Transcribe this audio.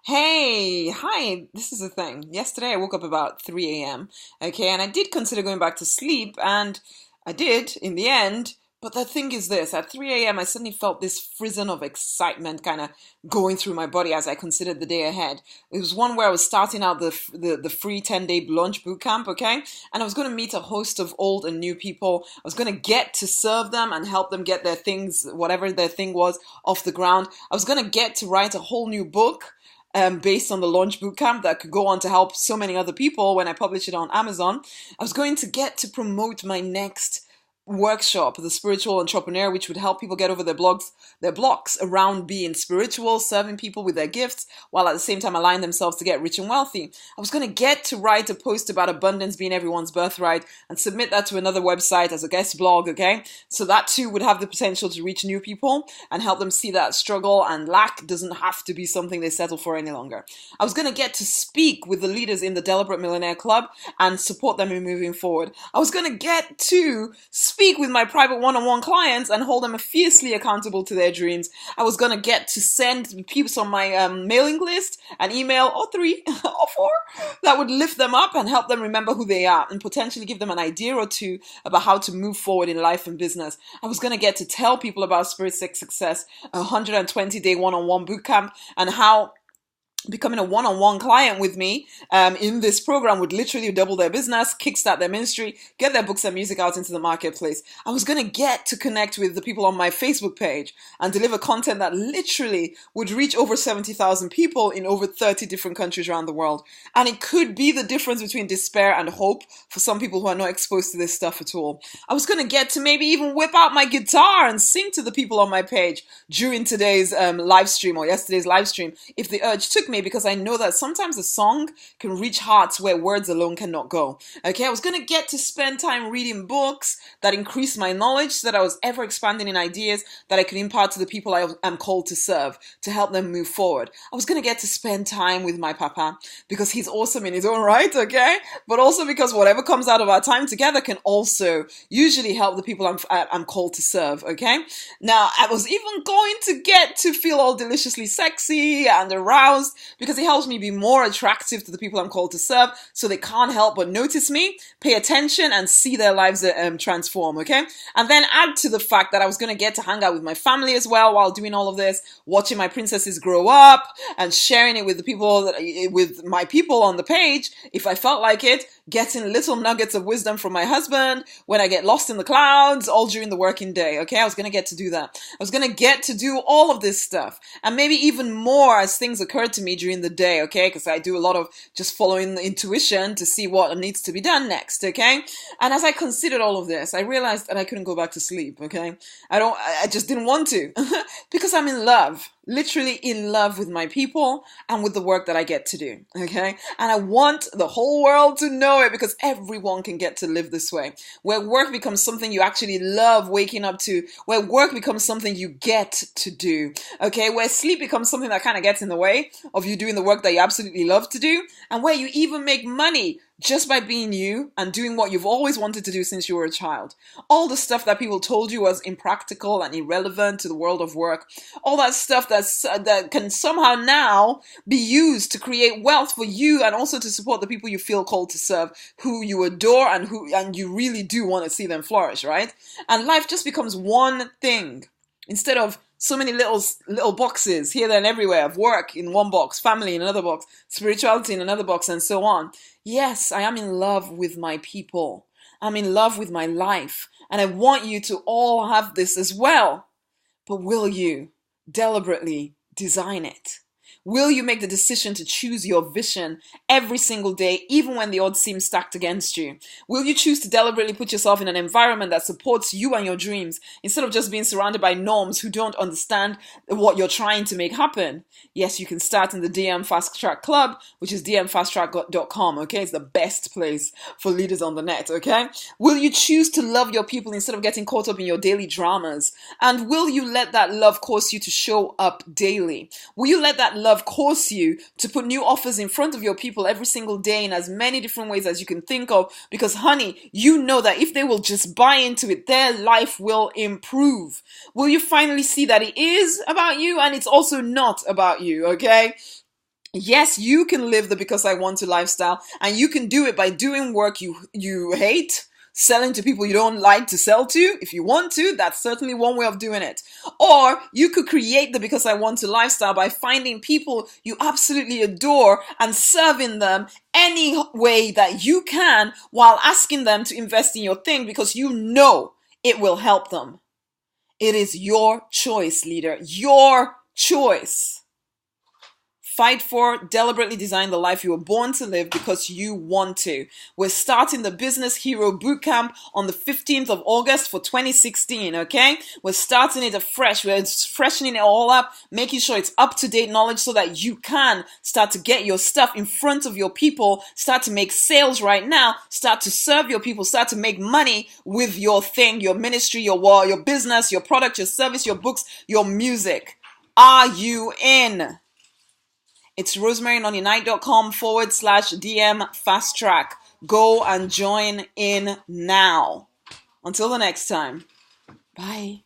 Hey, hi, this is the thing. Yesterday I woke up about 3 a.m. Okay, and I did consider going back to sleep, and I did in the end. But the thing is this, at 3 a.m. I suddenly felt this frisson of excitement kind of going through my body as I considered the day ahead. It was one where I was starting out the free 10-day lunch boot camp, okay? And I was going to meet a host of old and new people. I was going to get to serve them and help them get their things, whatever their thing was, off the ground. I was going to get to write a whole new book based on the launch bootcamp that could go on to help so many other people when I publish it on Amazon. I was going to get to promote my next workshop, the Spiritual Entrepreneur, which would help people get over their blocks around being spiritual, serving people with their gifts, while at the same time allowing themselves to get rich and wealthy. I was going to get to write a post about abundance being everyone's birthright and submit that to another website as a guest blog, okay? So that too would have the potential to reach new people and help them see that struggle and lack doesn't have to be something they settle for any longer. I was going to get to speak with the leaders in the Deliberate Millionaire Club and support them in moving forward. I was going to get to speak with my private one-on-one clients and hold them fiercely accountable to their dreams. I was going to get to send people on my mailing list an email or three or four that would lift them up and help them remember who they are and potentially give them an idea or two about how to move forward in life and business. I was going to get to tell people about Spirit Six Success, a 120-day one-on-one bootcamp, and how becoming a one-on-one client with me in this program would literally double their business, kickstart their ministry, get their books and music out into the marketplace. I was going to get to connect with the people on my Facebook page and deliver content that literally would reach over 70,000 people in over 30 different countries around the world. And it could be the difference between despair and hope for some people who are not exposed to this stuff at all. I was going to get to maybe even whip out my guitar and sing to the people on my page during today's live stream or yesterday's live stream if the urge took me, because I know that sometimes a song can reach hearts where words alone cannot go. Okay, I was going to get to spend time reading books that increase my knowledge so that I was ever expanding in ideas that I could impart to the people I am called to serve, to help them move forward. I was going to get to spend time with my papa because he's awesome in his own right, okay? But also because whatever comes out of our time together can also usually help the people I'm called to serve, okay? Now, I was even going to get to feel all deliciously sexy and aroused because it helps me be more attractive to the people I'm called to serve so they can't help but notice me, pay attention, and see their lives transform, okay? And then add to the fact that I was going to get to hang out with my family as well while doing all of this, watching my princesses grow up and sharing it with the people, with my people on the page, if I felt like it, getting little nuggets of wisdom from my husband when I get lost in the clouds, all during the working day, okay? I was going to get to do that. I was going to get to do all of this stuff and maybe even more as things occurred to me during the day, okay? Because I do a lot of just following the intuition to see what needs to be done next, okay? And as I considered all of this, I realized that I couldn't go back to sleep, okay? I just didn't want to because I'm in love. Literally in love with my people and with the work that I get to do, okay? And I want the whole world to know it because everyone can get to live this way, where work becomes something you actually love waking up to, where work becomes something you get to do, okay? Where sleep becomes something that kind of gets in the way of you doing the work that you absolutely love to do, and where you even make money just by being you and doing what you've always wanted to do since you were a child. All the stuff that people told you was impractical and irrelevant to the world of work, all that stuff that can somehow now be used to create wealth for you and also to support the people you feel called to serve, who you adore and you really do want to see them flourish, right? And life just becomes one thing instead of so many little boxes here, there, and everywhere of work in one box, family in another box, spirituality in another box, and so on. Yes, I am in love with my people. I'm in love with my life. And I want you to all have this as well. But will you deliberately design it? Will you make the decision to choose your vision every single day, even when the odds seem stacked against you? Will you choose to deliberately put yourself in an environment that supports you and your dreams, instead of just being surrounded by norms who don't understand what you're trying to make happen? Yes, you can start in the DM Fast Track Club, which is dmfasttrack.com, okay? It's the best place for leaders on the net, okay? Will you choose to love your people instead of getting caught up in your daily dramas? And will you let that love cause you to show up daily? Will you let that love cause you to put new offers in front of your people every single day in as many different ways as you can think of? Because honey, you know that if they will just buy into it, their life will improve. Will you finally see that it is about you and it's also not about you, okay? Yes, you can live the because I want to lifestyle, and you can do it by doing work you hate, selling to people you don't like to sell to. If you want to, that's certainly one way of doing it. Or you could create the because I want to lifestyle by finding people you absolutely adore and serving them any way that you can while asking them to invest in your thing because you know it will help them. It is your choice, leader. Your choice. Fight for, deliberately design the life you were born to live because you want to. We're starting the Business Hero Bootcamp on the 15th of August for 2016, okay? We're starting it afresh. We're freshening it all up, making sure it's up-to-date knowledge so that you can start to get your stuff in front of your people, start to make sales right now, start to serve your people, start to make money with your thing, your ministry, your business, your product, your service, your books, your music. Are you in? It's rosemarynonyournight.com/DM fast track. Go and join in now. Until the next time. Bye.